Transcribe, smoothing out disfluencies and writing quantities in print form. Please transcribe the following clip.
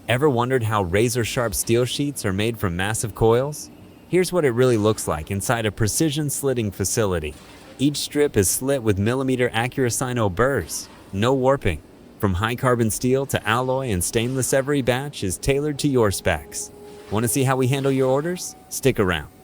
Ever wondered how razor-sharp steel sheets are made from massive coils? Here's what it really looks like inside a precision slitting facility. Each strip is slit with millimeter Accurasino burrs. No warping. From high-carbon steel to alloy and stainless, every batch is tailored to your specs. Want to see how we handle your orders? Stick around.